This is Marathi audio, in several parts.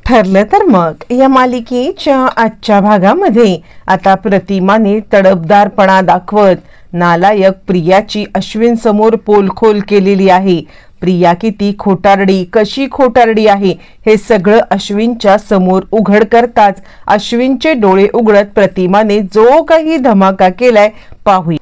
ठरलं तर मग या मालिकेच्या आजच्या भागामध्ये आता प्रतिमाने तडफदारपणा दाखवत नालायक प्रियाची अश्विन समोर पोलखोल केलेली आहे। प्रिया किती खोटारडी, कशी खोटारडी आहे हे सगळं अश्विनच्या समोर उघड करताच अश्विनचे डोळे उघडत प्रतिमाने जो काही धमाका केलाय पाहूया।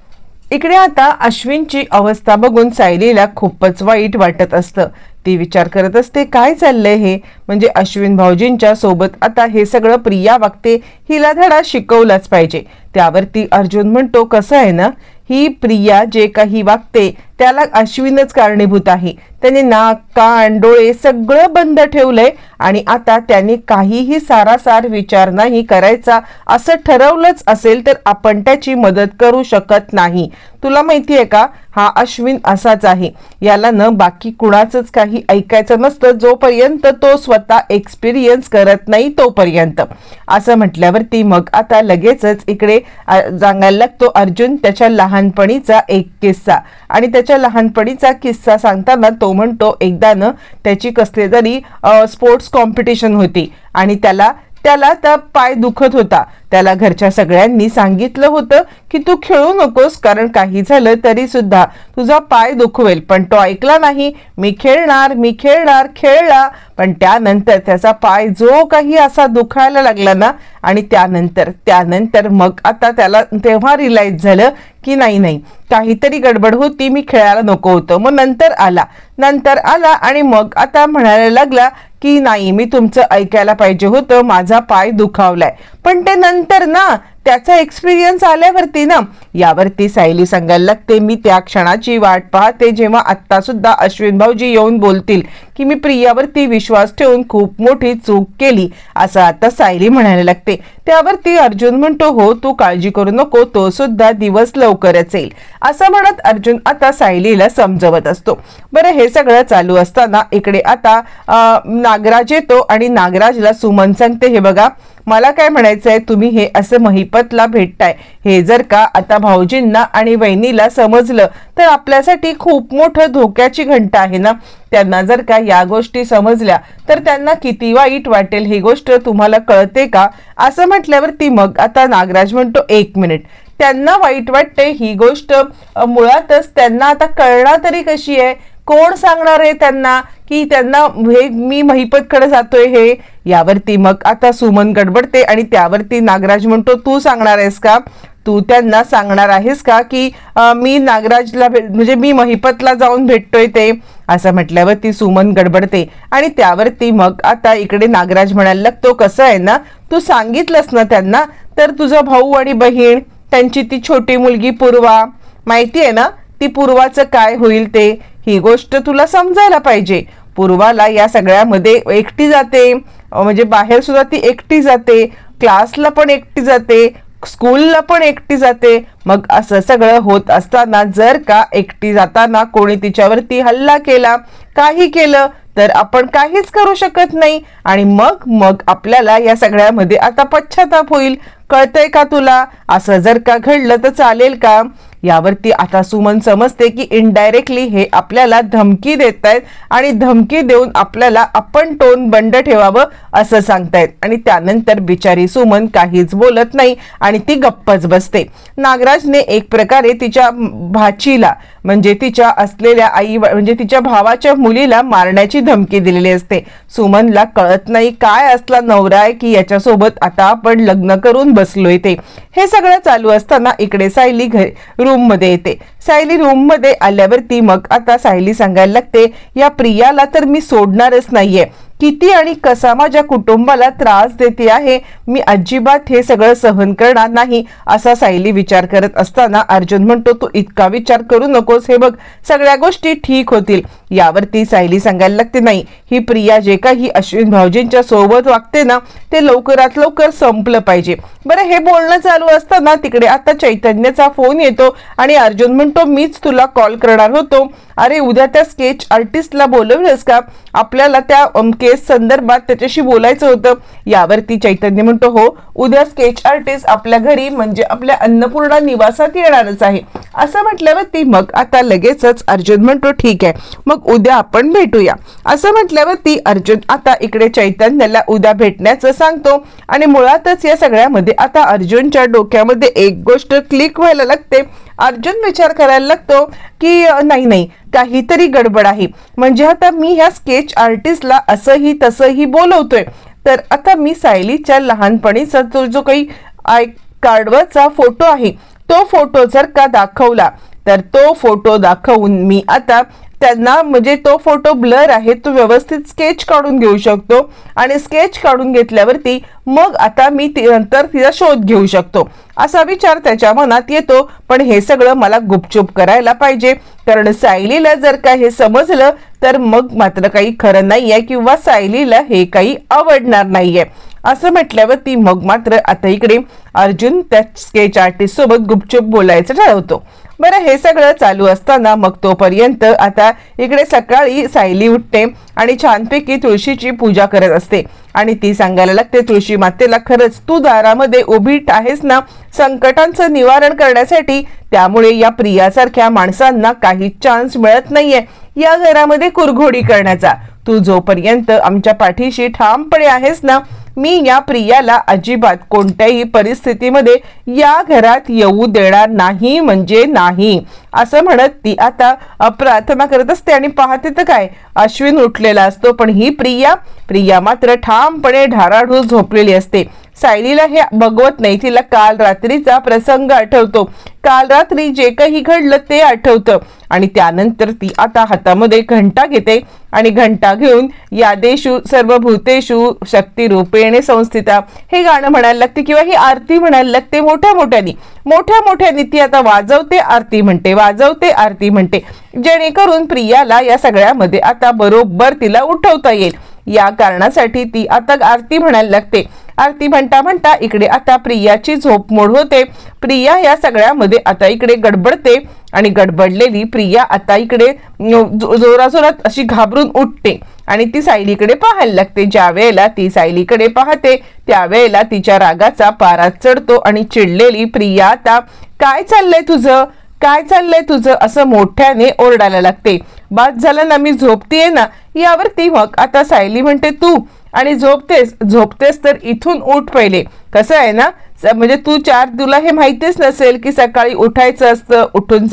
इकडे आता अश्विनची अवस्था बघून सायलीला खूपच वाईट वाटत असतं। ती विचार करत असते काय चाललंय हे, म्हणजे अश्विन भाऊजींच्या सोबत आता हे सगळं प्रिया वागते, हिला धडा शिकवलाच पाहिजे। त्यावरती अर्जुन म्हणतो कसं आहे ना, ही प्रिया जे काही वागते त्याला अश्विनच कारणीभूत आहे। त्याने नाक कान डोळे सगळं बंद ठेवलंय आणि आता त्याने काहीही सारासार विचार नाही करायचा असं ठरवलंच असेल तर आपण त्याची मदत करू शकत नाही। तुला माहिती आहे का, हा अश्विन असाच आहे, याला न बाकी कुणाचंच काही ऐकायचं नसतं जोपर्यंत तो स्वतः एक्सपिरियन्स करत नाही तोपर्यंत। असं म्हटल्यावरती मग आता लगेचच इकडे सांगायला लागतो अर्जुन त्याच्या लहानपणीचा एक किस्सा। आणि त्याच्या लहानपणीचा किस्सा सांगताना तो म्हणतो एकदा न त्याची कसले तरी स्पोर्ट्स कॉम्पिटिशन होती आणि त्याला त्या पाय दुखत होता। त्याला घरच्या सगळ्यांनी सांगितलं होतं की तू खेळू नकोस, कारण काही झालं तरी सुद्धा तुझा पाय दुखवेल, पण तो ऐकला नाही। मी खेळणार खेळला, पण त्यानंतर त्याचा पाय जो काही असा दुखायला लागला ना, आणि त्यानंतर मग आता त्याला तेव्हा रिअलाइज झालं की नाही काहीतरी गडबड होती, मी खेळायला नको होतं। मग नंतर आला आणि मग आता म्हणायला लागला की नाही मी तुमचं ऐकायला पाहिजे होतं, माझा पाय दुखावलाय। पण ते नंतर ना त्याचा एक्सपिरियन्स आल्यावरती ना, यावरती सायली सांगायला लागते मी त्या क्षणाची वाट पाहते जेव्हा आत्ता सुद्धा अश्विन भाऊजी येऊन बोलतील की मी प्रियावरती विश्वास ठेवून खूप मोठी चूक केली, असं आता सायली म्हणायला लागते। त्यावरती अर्जुन म्हणतो हो तू काळजी करू नको, तो सुद्धा दिवस लवकरच येईल, असं म्हणत अर्जुन आता सायलीला समजवत असतो। बरं हे सगळं चालू असताना इकडे आता नागराज येतो आणि नागराजला सुमन सांगते हे बघा मला काय म्हणायचंय, तुम्ही हे असं महिपतला भेटताय, हे जर का आता भाऊजींना आणि वहिनीला समजलं तर आपल्यासाठी खूप मोठं धोक्याची घंटा आहे ना। त्यांना जर का या गोष्टी समजल्या तर त्यांना किती वाईट वाटेल, ही गोष्ट तुम्हाला कळते का, असं म्हटल्यावरती मग आता नागराज म्हणतो एक मिनिट, त्यांना वाईट वाटते ही गोष्ट मुळातच त्यांना आता कळणार तरी कशी आहे, कोण सांगणार आहे त्यांना की त्यांना हे मी महिपतकडे जातोय हे। यावरती मग आता सुमन गडबडते आणि त्यावरती नागराज म्हणतो तू सांगणार आहेस का, तू त्यांना सांगणार आहेस का की मी नागराजला म्हणजे मी महिपतला जाऊन भेटतोय ते, असं म्हटल्यावरती सुमन गडबडते आणि त्यावरती मग आता इकडे नागराज म्हणायला लागतो कसं आहे ना, तू सांगितलंस ना त्यांना, तर तुझा भाऊ आणि बहीण त्यांची ती छोटी मुलगी पूर्वा माहिती आहे ना, ती पूर्वाचं काय होईल ते, ही गोष्ट तुला समजायला पाहिजे। पूर्वाला या सगळ्यामध्ये एकटी जाते, म्हणजे बाहेर सुद्धा ती एकटी जाते, क्लासला पण एकटी जाते, स्कूलला पण एकटी जाते। मग असं सगळं होत असताना जर का एकटी जाताना कोणी तिच्यावरती हल्ला केला, काही केलं तर आपण काहीच करू शकत नाही आणि मग आपल्याला या सगळ्यामध्ये आता पश्चाताप होईल, कळतंय का तुला, असं जर का घडलं तर चालेल का। यावरती आता सुमन समजते की इनडायरेक्टली हे आपल्याला धमकी देत आहेत आणि धमकी देऊन आपल्याला आपण टोन बंद ठेवावं असं सांगतायत। आणि त्यानंतर बिचारी सुमन काहीच बोलत नाही आणि ती गप्पच बसते। नागराजने एक प्रकारे तिच्या भाचीला म्हणजे तिच्या असलेल्या आई म्हणजे तिच्या भावाच्या मुलीला मारण्याची धमकी दिलेली असते। सुमनला कळत नाही काय असला नवरा आहे की याच्यासोबत आता आपण लग्न करून बसलोय ते। हे सगळं चालू असताना इकडे सायली रूम मध्ये येते। सायली रूम मध्ये आल्यावरती मग आता सायली सांगायला लागते या प्रियाला तर मी सोडणारच नाहीये, किती आणि कसा माझ्या कुटुंबाला त्रास देते आहे, मी अजिबात हे सगळं सहन करणार नाही, असा सायली विचार करत असताना अर्जुन म्हणतो तू इतका विचार करू नकोस, हे बघ सगळ्या गोष्टी ठीक होतील। यावरती सायली सांगायला लागते नाही, ही प्रिया जे काही अश्विन भाऊजींच्या सोबत वागते ना ते लवकरात लवकर संपलं पाहिजे। बरं, हे बोलणं चालू असताना तिकडे आता चैतन्यचा फोन येतो आणि अर्जुन म्हणतो मीच तुला कॉल करणार होतो. अरे उद्या त्या स्केच आर्टिस्टला बोलवलंस का? आपल्याला त्या केस संदर्भात त्याच्याशी बोलायचं होतं. यावरती चैतन्य म्हणतो हो, उद्या स्केच आर्टिस्ट आपल्या घरी म्हणजे आपल्या अन्नपूर्णा निवासात येणारच आहे. असं म्हटल्यावरती मग आता लगेचच अर्जुन म्हणतो ठीक आहे, मग उद्या आपण भेटूया. असं म्हटल्यावरती अर्जुन आता इकडे चैतन्याला उद्या भेटण्याचं सांगतो आणि मुळातच या सगळ्यामध्ये आता अर्जुनच्या डोक्यामध्ये एक गोष्ट क्लिक व्हायला लागते. अर्जुन विचार करायला लागतो की नाही काहीतरी गडबड आहे. म्हणजे आता मी ह्या स्केच आर्टिस्टला असंही तसंही बोलवतोय, तर आता मी सायलीच्या लहानपणीचा तो जो काही कार्डवरचा फोटो आहे तो फोटो जर का दाखवला तर तो फोटो दाखवून मी आता त्यांना म्हणजे तो फोटो ब्लर आहे तो व्यवस्थित स्केच काढून घेऊ शकतो आणि स्केच काढून घेतल्यावरती मग आता मी नंतर तिचा शोध घेऊ शकतो असा विचार त्याच्या मनात येतो. पण हे सगळं मला गुपचूप करायला पाहिजे, कारण सायलीला जर का हे समजलं तर मग मात्र काही खरं नाहीये किंवा सायलीला हे काही आवडणार नाहीये. असं म्हटल्यावरती मग मात्र आता इकडे अर्जुन त्या स्केच आर्टिस्ट सोबत गुपचूप बोलायचं ठरवतो. बरं, हे सगळं चालू असताना मग तोपर्यंत आता इकडे सकाळी सायली उठते आणि छानपैकी तुळशीची पूजा करत असते आणि ती सांगायला लागते तुळशी मातेला, खरंच तू दारामध्ये उभी आहेस ना संकटांचं निवारण करण्यासाठी, त्यामुळे या प्रियासारख्या माणसांना काही चान्स मिळत नाहीये या घरामध्ये कुरघोडी करण्याचा. तू जोपर्यंत आमच्या पाठीशी ठामपणे आहेस ना, मी या प्रियाला अजिबात कोणत्याही परिस्थितीमध्ये या घरात येऊ देणार नाही म्हणजे नाही. असं म्हणत ती आता प्रार्थना करत असते आणि पाहते तर काय अश्विन उठलेला असतो, पण ही प्रिया मात्र ठामपणे ढाराढूळ झोपलेली असते. सायलीला हे बघवत नाही, तिला काल रात्रीचा प्रसंग आठवतो, काल रात्री जे काही घडलं ते आठवतं आणि त्यानंतर ती आता हातामध्ये घंटा घेते आणि घंटा घेऊन यादेषु सर्वभूतेषु शक्तिरूपेण संस्थिता हे गाणं म्हणायला लागते किंवा ही आरती म्हणायला लागते. मोठ्या मोठ्याने ती आता वाजवते आरती म्हणते जेणेकरून प्रियाला या सगळ्यामध्ये आता बरोबर तिला उठवता येईल. या कारणासाठी ती आता आरती म्हणायला लागते. आरती म्हणता इकडे आता प्रियाची झोप मोड होते. प्रिया या सगळ्यामध्ये आता इकडे गडबडते आणि गडबडलेली प्रिया आता इकडे जोराजोरात अशी घाबरून उठते आणि ती सायलीकडे पाहायला लागते. ज्या वेळेला ती सायलीकडे पाहते त्यावेळेला तिच्या रागाचा पारा चढतो आणि चिडलेली प्रिया आता काय चाललंय तुझं असं मोठ्याने ओरडायला लागते. बाद झालं ना, मी झोपतीये ना. यावरती मग आता सायली म्हणते तू आणि झोपतेस तर इथून उठ पहिले. कसं आहे ना, म्हणजे तुला हे माहितीच नसेल की सकाळी उठायचं असतं, उठून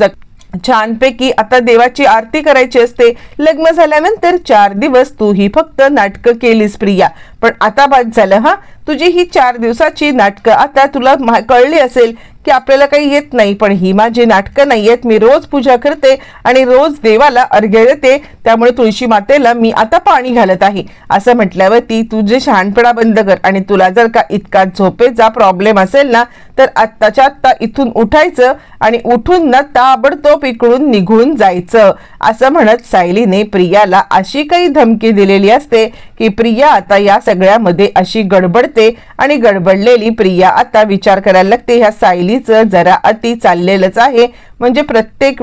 छानपैकी आता देवाची आरती करायची असते. लग्न झाल्यानंतर 4 दिवस तू ही फक्त नाटकं केलीस प्रिया, पण आता बाद झालं हा. तुझी ही 4 दिवसाची नाटकं आता तुला कळली असेल की आपल्याला काही येत नाही, पण ही माझी नाटकं नाही आहेत. मी रोज पूजा करते आणि रोज देवाला अर्घ्य देते, त्यामुळे तुळशी मातेला मी आता पाणी घालत आहे. असं म्हटल्यावर ती तुझे शहाणपणा बंद कर आणि तुला जर का इतका झोपेचा प्रॉब्लेम असेल ना तर आत्ताच्या आत्ता इथून उठायचं आणि उठून ना ताबडतोब इकडून निघून जायचं. असं म्हणत सायलीने प्रियाला अशी काही धमकी दिलेली असते की प्रिया आता या सगळ्यामध्ये अशी गडबडते आणि गडबडलेली प्रिया आता विचार करायला लागते ह्या सायलीचं जरा अति चाललेलंच आहे. म्हणजे प्रत्येक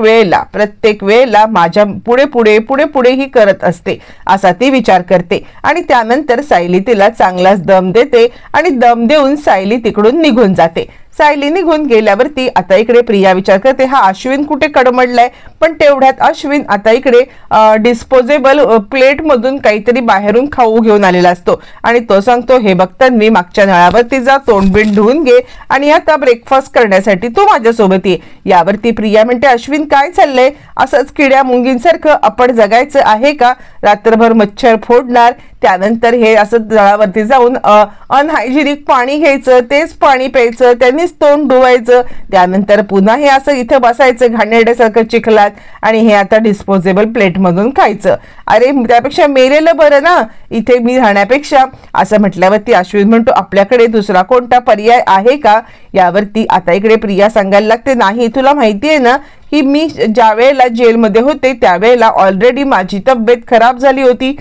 वेळेला माझ्या पुढे ही करत असते असा ती विचार करते आणि त्यानंतर सायली तिला चांगलाच दम देते आणि दम देऊन सायली तिकडून निघून जाते. सायली निघून गेल्यावरती आता इकडे प्रिया विचार करते हा अश्विन कुठे कडमडलाय. पण तेवढ्यात अश्विन आता इकडे डिस्पोजेबल प्लेट मधून काहीतरी बाहेरून खाऊ घेऊन आलेला असतो आणि तो सांगतो हे बघताना मी मागच्या नळावरती जा, तोंडबिंड धुवून घे आणि आता ब्रेकफास्ट करण्यासाठी तू माझ्यासोबत ये. यावरती प्रिया म्हणते अश्विन काय चाललंय, असंच किड्या मुंगींसारखं आपण जगायचं आहे का? रात्रभर मच्छर फोडणार, त्यानंतर हे असं जळावरती जाऊन अनहायजेनिक पाणी घ्यायचं, तेच पाणी प्यायचं, त्यांनीच तोंड धुवायचं, त्यानंतर पुन्हा हे असं इथं बसायचं घाणेरड्यासारखं चिखलात आणि हे आता डिस्पोजेबल प्लेट मधून खायचं. अरे त्यापेक्षा मेलेलं बरं ना इथे मी राहण्यापेक्षा. असं म्हटल्यावरती अश्विन म्हणतो आपल्याकडे दुसरा कोणता पर्याय आहे का? यावरती आता इकडे प्रिया सांगायला लागते नाही, तुला माहिती आहे ना की मी ज्या वेळेला जेलमध्ये होते त्यावेळेला ऑलरेडी माझी तब्येत खराब झाली होती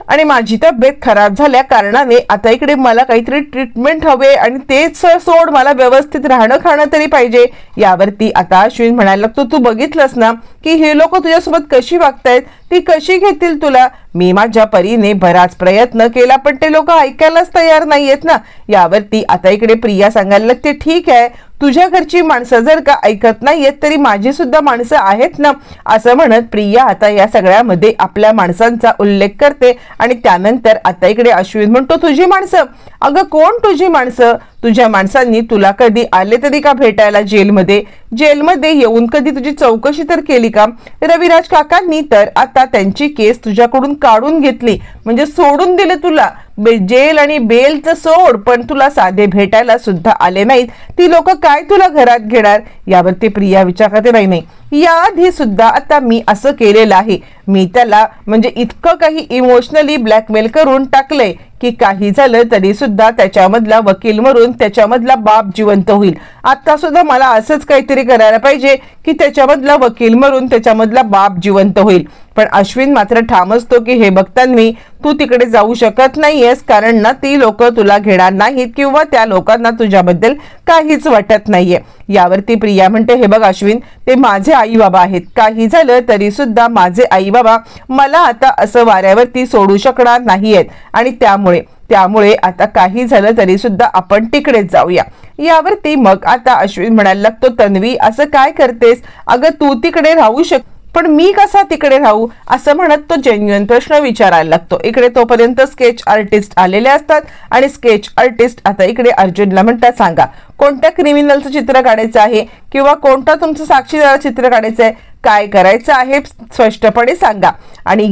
आणि माझी तब्येत खराब झाल्या कारणाने आता इकडे मला काहीतरी ट्रीटमेंट हवे आणि तेच सोड, मला व्यवस्थित राहणं खाणं तरी पाहिजे. यावरती आता अश्विन म्हणायला लागतो, तू बघितलंस ना की हे लोक तुझ्यासोबत कशी वागतायत, ती कशी घेतील तुला. मी माझ्या परीने बराच प्रयत्न केला पण ते लोक ऐकायलाच तयार नाहीयेत ना. यावरती आता इकडे प्रिया सांगायला लागते, ठीक आहे, तुझ्या घरची माणसं जर का ऐकत नाहीयेत तरी माझी सुद्धा माणसं आहेत ना. असं म्हणत प्रिया आता या सगळ्यामध्ये आपल्या माणसांचा उल्लेख करते आणि त्यानंतर आता इकडे अश्विन म्हणतो, तुझी माणसं? अगं कोण तुझी माणसं? तुझ्या माणसांनी तुला कधी आले तरी का भेटायला जेलमध्ये येऊन कधी तुझी चौकशी तर केली का? रविराज काकांनी तर आता त्यांची केस तुझ्याकडून काढून घेतली, म्हणजे सोडून दिले तुला. जेल आणि बेलचं सोड, पण तुला साधे भेटायला सुद्धा आले नाहीत. ती लोक काय तुला घरात घेणार? यावरती प्रिया विचार करते, नाही, याआधी सुद्धा आता मी असं केलेलं आहे. मी त्याला म्हणजे इतकं काही इमोशनली ब्लॅकमेल करून टाकलंय की काही झालं तरी सुद्धा त्याच्यामधला वकील मरून त्याच्यामधला बाप जिवंत होईल. आता सुद्धा मला असंच काहीतरी करायला पाहिजे की त्याच्यामधला वकील मरून त्याच्यामधला बाप जिवंत होईल. पण अश्विन मात्र ठाम असतो की हे बघताना तू तिकडे जाऊ शकत नाहीयेस, कारण ना ती लोक तुला घेणार नाहीत किंवा त्या लोकांना तुझ्याबद्दल काहीच वाटत नाहीये. यावरती प्रिया म्हणते, हे बघ अश्विन, ते माझे आई बाबा आहेत. काही झालं तरी सुद्धा माझे आई बाबा मला आता असं वाऱ्यावरती सोडू शकणार नाहीयेत आणि त्यामुळे आता काही झालं तरी सुद्धा आपण तिकडेच जाऊया. यावरती मग आता अश्विन म्हणायला लागतो, तन्वी असं काय करतेस? अगं तू तिकडे राहू पण मी कसा तिकडे राहू? असं म्हणत तो जेन्युइन प्रश्न विचारायला लागतो. इकडे तोपर्यंत स्केच आर्टिस्ट आलेले असतात आणि स्केच आर्टिस्ट आता इकडे अर्जुनला म्हणतात, सांगा कोणत्या क्रिमिनलचं चित्र काढायचं आहे किंवा कोणता तुमचं साक्षीदार चित्र काढायचं आहे, काय करायचं आहे स्पष्टपणे सांगा. आणि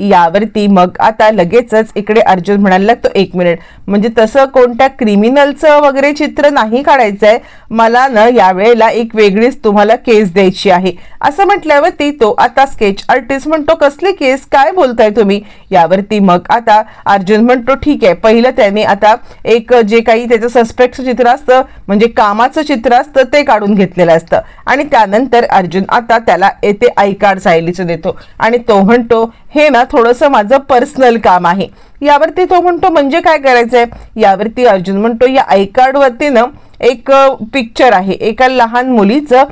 यावरती मग आता लगेचच इकडे अर्जुन म्हणायला लागतो, एक मिनिट, म्हणजे तसं कोणत्या क्रिमिनलचं वगैरे चित्र नाही काढायचंय मला ना, यावेळेला एक वेगळीच तुम्हाला केस द्यायची आहे. असं म्हटल्यावरती तो आता स्केच आर्टिस्ट म्हणतो, कसली केस, काय बोलताय तुम्ही? यावरती मग आता अर्जुन म्हणतो, ठीक आहे, पहिलं त्याने आता एक जे काही त्याचं सस्पेक्टचं चित्र असतं म्हणजे कामाचं चित्र असतं ते काढून घेतलेलं असतं आणि त्यानंतर अर्जुन आता त्याला येते आय कार्ड सायलीचं देतो आणि तो म्हणतो, हे ना थोडंसं माझं पर्सनल काम आहे. यावरती तो म्हणतो, म्हणजे काय करायचंय? यावरती अर्जुन म्हणतो, या आय कार्ड वरती ना एक पिक्चर आहे, एका लहान मुलीचं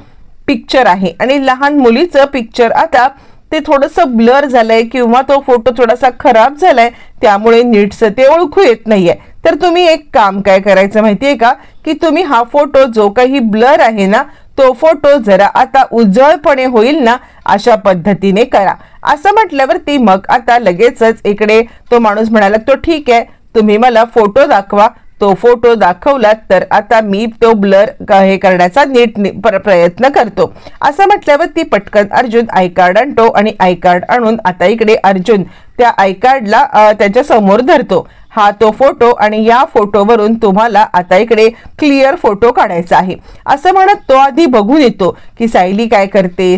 पिक्चर आहे आणि लहान मुलीचं पिक्चर आता ते थोडंसं ब्लर झालंय किंवा तो फोटो थोडासा खराब झालाय, त्यामुळे नीटसं ते ओळखू येत नाहीये. तर तुम्ही एक काम काय करायचं माहितीये का, की तुम्ही हा फोटो जो काही ब्लर आहे ना तो फोटो जरा आता उजळपणे होईल ना अशा पद्धतीने करा. असं म्हटल्यावरती मग आता लगेचच इकडे तो माणूस म्हणाला लागतो, ठीक आहे, तुम्ही मला फोटो दाखवा. तो फोटो दाखवला तर आता मी तो ब्लर हे करण्याचा नीट प्रयत्न करतो. असं म्हटल्यावरती पटकन अर्जुन आय कार्ड आणतो आणि आय कार्ड आणून आता इकडे अर्जुन त्या आय कार्डला त्याच्या समोर धरतो. हा तो फोटो आणि या फोटोवरून तुम्हाला आता इकडे क्लिअर फोटो काढायचा आहे. असं म्हणत तो आधी बघून येतो की सायली काय करते,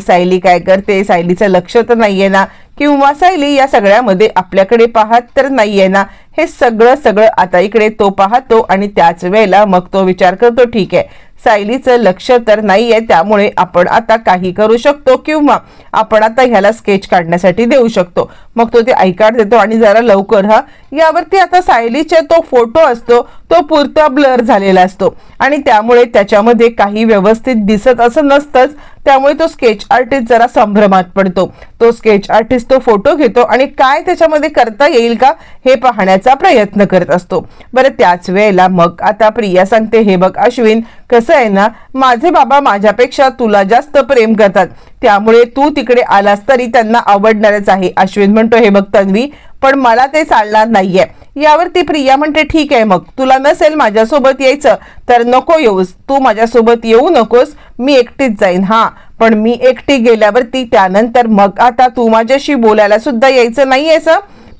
सायलीचं लक्ष तर नाहीये ना, किंवा सायली या सगळ्यामध्ये आपल्याकडे पाहत तर नाहीये ना, हे सगळं आता इकडे तो पाहतो आणि त्याच वेळेला मग तो विचार करतो, ठीक आहे, सायलीचं लक्ष तर नाहीये, त्यामुळे आपण आता काही करू शकतो किंवा आपण आता ह्याला स्केच काढण्यासाठी देऊ शकतो. मग तो ते आय कार्ड देतो आणि जरा लवकर हा. यावरती आता सायलीचा तो फोटो असतो तो पुरता ब्लर झालेला असतो आणि त्यामुळे त्याच्यामध्ये काही व्यवस्थित दिसत असं नसतंच, त्यामुळे तो स्केच आर्टिस्ट जरा संभ्रमात पडतो. तो स्केच आर्टिस्ट तो फोटो घेतो आणि काय त्याच्यामध्ये करता येईल का हे पाहण्याचा प्रयत्न करत असतो. बरं, त्याच वेळेला मग आता प्रिया सांगते, हे बघ अश्विन, कसं आहे ना, माझे बाबा माझ्यापेक्षा तुला जास्त प्रेम करतात, त्यामुळे तू तिकडे आलास तरी त्यांना आवडणारच आहे. अश्विन म्हणतो, हे बघ तन्वी, पण मला ते चालणार नाहीये. यावरती प्रिया म्हणते, ठीक आहे, मग तुला नसेल माझ्यासोबत यायचं तर नको येऊस, तू माझ्यासोबत येऊ नकोस, मी एकटीच जाईन. हा, पण मी एकटी गेल्यावरती त्यानंतर मग आता तू माझ्याशी बोलायला सुद्धा यायचं नाहीयेस,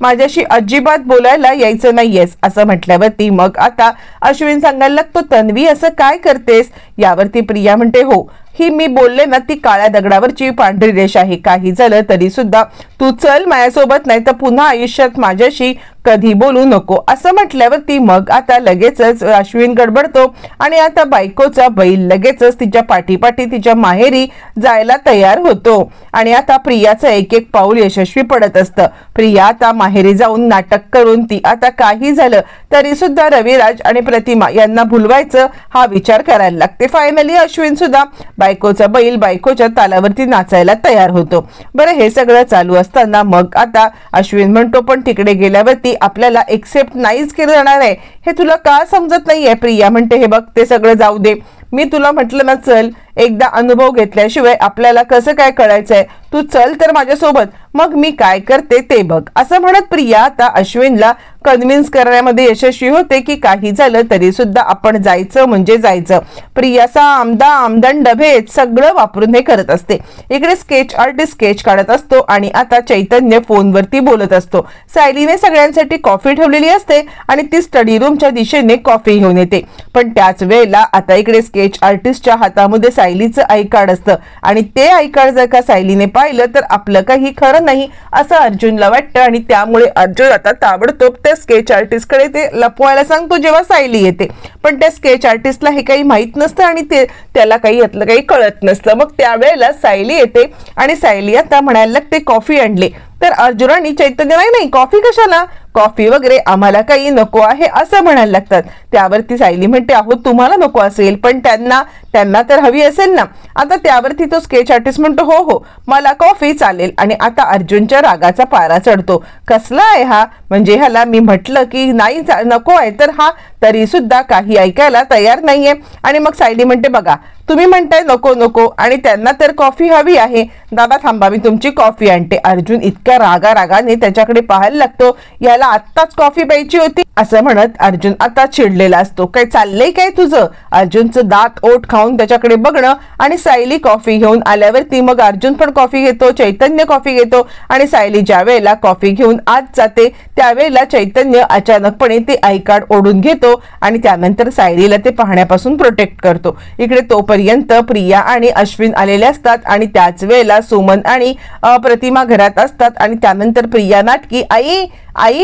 माझ्याशी अजिबात बोलायला यायचं नाहीयेस. असं म्हटल्यावरती मग आता अश्विन सांगायला लागतो, तन्वी असं काय करतेस? यावरती प्रिया म्हणते, हो, ही मी बोलले ना ती काळ्या दगडावरची पांढरी रेष आहे. काही झालं तरी सुद्धा तू चल माझ्यासोबत, नाही तर पुन्हा आयुष्यात माझ्याशी कधी बोलू नको असं म्हटल्यावरती मग आता लगेचच अश्विन गडबडतो आणि आता बायकोचा बैल लगेचच तिच्या पाठीपाठी तिच्या माहेरी जायला तयार होतो. आणि आता प्रियाचं एक एक पाऊल यशस्वी पडत असतं. प्रिया आता माहेरी जाऊन नाटक करून ती आता काही झालं तरी सुद्धा रविराज आणि प्रतिमा यांना भुलवायचं हा विचार करायला लागते. फायनली अश्विन सुद्धा बायकोचा बैल बायकोच्या तालावरती नाचायला तयार होतो. बरं, हे सगळं चालू असताना मग आता अश्विन म्हणतो पण तिकडे गेल्यावरती आपल्याला एक्सेप्ट नाहीच केलं जाणार आहे, हे तुला का समजत नाहीये. प्रिया म्हणते हे बघ ते सगळं जाऊ दे, मी तुला म्हटलं ना चल, एकदा अनुभव घेतल्याशिवाय आपल्याला कसं काय कळायचंय, तू चल तर माझ्यासोबत, मग मी काय करते ते बघ असं म्हणत प्रिया आता अश्विनला कन्व्हिन्स करण्यामध्ये यशस्वी होते की काही झालं तरी सुद्धा आपण जायचं म्हणजे जायचं. प्रियाचा आमदंड भेद सगळं वापरून हे करत असते. इकडे स्केच आर्टिस्ट स्केच काढत असतो आणि आता चैतन्य फोनवरती बोलत असतो. सायलीने सगळ्यांसाठी कॉफी ठेवलेली असते आणि ती स्टडी रूमच्या दिशेने कॉफी घेऊन येते. पण त्याच वेळेला आता इकडे स्केच आर्टिस्टच्या हातामध्ये सायलीचं आय कार्ड असतं आणि ते आय कार्ड जर का सायलीने पाहिलं तर आपलं काही खरं नाही असं अर्जुनला वाटतं आणि त्यामुळे अर्जुन आता ताबडतोब त्या स्केच आर्टिस्ट कडे ते लपवायला सांगतो जेव्हा सायली येते. पण त्या स्केच आर्टिस्टला हे काही माहित नसतं आणि त्याला काही यातलं काही कळत नसतं. मग त्यावेळेला सायली येते आणि सायली आता म्हणायला लागते कॉफी आणले. तर अर्जुन आणि चैतन्य नाही कॉफी कशाला, कॉफी वगैरे आम्हाला काही नको आहे असं म्हणायला लागतात. त्यावरती सायली म्हणते अहो तुम्हाला नको असेल पण त्यांना तर हवी असेल ना. आता त्यावरती तो स्केच आर्टिस्ट म्हणतो हो हो मला कॉफी चालेल. आणि आता अर्जुनच्या रागाचा पारा चढतो. कसला आहे हा, म्हणजे ह्याला मी म्हटलं की नाही नको आहे तर हा तरी सुद्धा काही ऐकायला तयार नाहीये. आणि मग सायली म्हणते बघा तुम्ही म्हणताय नको नको आणि त्यांना तर कॉफी हवी आहे, दादा थांबा मी तुमची कॉफी आणते. अर्जुन इतक्या रागाने त्याच्याकडे पाहायला लागतो, याला आत्ताच कॉफी प्यायची होती असं म्हणत अर्जुन आता चिडलेला असतो. काय चाललंय काय तुझं, अर्जुनचं दात ओठ खाऊन त्याच्याकडे बघणं. आणि सायली कॉफी घेऊन आल्यावरती मग अर्जुन पण कॉफी घेतो, चैतन्य कॉफी घेतो आणि सायली ज्या वेळेला कॉफी घेऊन आत जाते त्यावेळेला चैतन्य अचानकपणे ते आय कार्ड ओढून घेतो आणि त्यानंतर सायलीला ते पाहण्यापासून प्रोटेक्ट करतो. इकडे तोपर्यंत प्रिया आणि अश्विन आलेले असतात आणि त्याच वेळेला सुमन आणि प्रतिमा घरात असतात. आणि त्यानंतर प्रिया नाटकी आई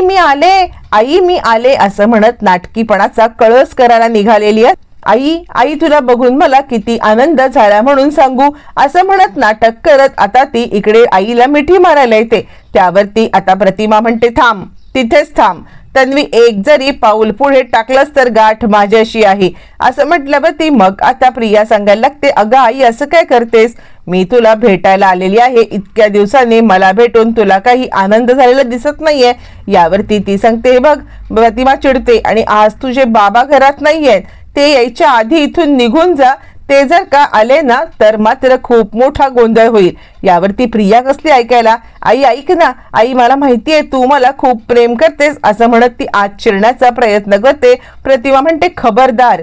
मी आले असं म्हणत नाटकीपणाचा कळस करायला निघालेली आहे. आई तुला बघून मला किती आनंद झाला म्हणून सांगू असं म्हणत नाटक करत आता ती इकडे आईला मिठी मारायला येते. त्यावरती आता प्रतिमा म्हणते थांब, तिथेच थांब, तन्वी एक जरी पाऊल पुढे टाकलंस तर गाठ माझ्याशी आहे असं म्हटल्यावरती मग आता प्रिया सांगायला लागते अगं आई असं काय करतेस, मी तुला भेटायला आलेली आहे, इतक्या दिवसांनी मला भेटून तुला काही आनंद झालेला दिसत नाहीये. यावरती ती सांगते बघ प्रतिमा चिडते आणि आज तुझे बाबा घरात नाहीयेत, ते यायच्या आधी इथून निघून जा, ते जर का आले ना तर मात्र खूप मोठा गोंधळ होईल. यावरती प्रिया कसली ऐकायला, आई ऐक ना, आई मला माहितीये तू मला खूप प्रेम करतेस असं म्हणत ती आत शिरण्याचा प्रयत्न करते. प्रतिमा म्हणते खबरदार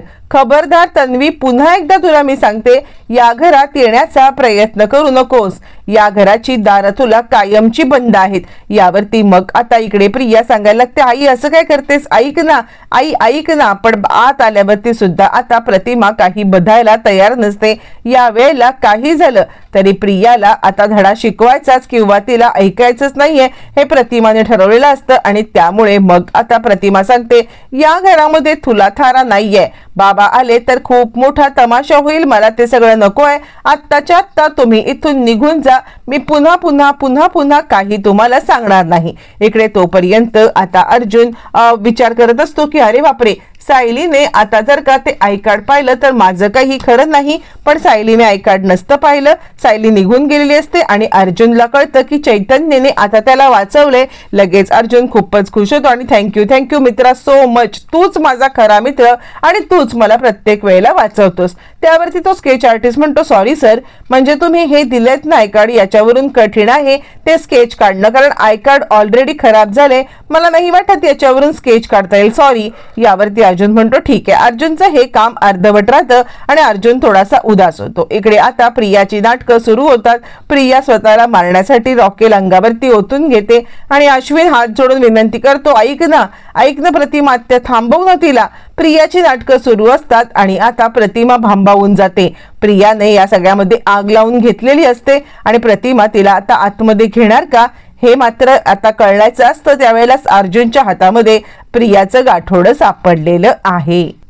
तन्वी, पुन्हा एकदा तुला मी सांगते या घरात येण्याचा प्रयत्न करू नकोस, या घराची दारं तुला कायमची बंद आहेत. यावरती मग आता इकडे प्रिया सांगायला लागते आई असं काय करतेस, ऐक ना. पण आत आल्यावरती सुद्धा आता प्रतिमा काही बधायला तयार नसते. या वेळेला काही झालं तरी प्रियाला आता धडा शिकवायचाच किंवा तिला ऐकायचंच नाहीये हे प्रतिमाने ठरवलेलं असतं. आणि त्यामुळे मग आता प्रतिमा सांगते या घरामध्ये तुला थारा नाहीये, बाबा आले तर खूप मोठा तमाशा होईल, मला ते सगळं नको आहे, आत्ताच्या आत्ता तुम्ही इथून निघून जा, मी पुन्हा काही तुम्हाला सांगणार नाही. इकडे तोपर्यंत आता अर्जुन विचार करत असतो की अरे बापरे, सायलीने आता जर का ते आय कार्ड पाहिलं तर माझं काही खरं नाही. पण सायलीने आय कार्ड नसतं पाहिलं, सायली निघून गेलेली असते आणि अर्जुनला कळतं की चैतन्यने आता त्याला वाचवले. लगेच अर्जुन खूपच खुश होतो आणि थँक्यू मित्रा सो मच, तूच माझा खरा मित्र आणि तूच मला प्रत्येक वेळेला वाचवतोस. त्यावरती तो स्केच आर्टिस्ट म्हणतो सॉरी सर, म्हणजे तुम्ही हे दिलेत ना आय कार्ड याच्यावरून कठीण आहे ते स्केच काढणं, कारण आय कार्ड ऑलरेडी खराब झाले, मला नाही वाटत याच्यावरून स्केच काढता येईल, सॉरी. यावरती अर्जुन म्हणतो ठीक आहे. अर्जुनचं हे काम अर्धवट राहतं आणि अर्जुन थोडासा उदास होतो. इकडे आता प्रियाची नाटकं सुरू होतात. प्रिया स्वतःला मारण्यासाठी रॉकेल अंगावरती ओतून घेते आणि अश्विन हात जोडून विनंती करतो ऐक ना प्रतिमा, त्या थांबव ना तिला. प्रियाची नाटकं सुरू असतात आणि आता प्रतिमा भांबावून जाते। प्रियाने या सगळ्यामध्ये आग लावून घेतलेली असते आणि प्रतिमा तिला आता आतमध्ये घेणार का हे मात्र आता कळायचं असतं। त्यावेळेलाच अर्जुनच्या हातामध्ये प्रियाचं गाठोडं सापडलेलं आहे।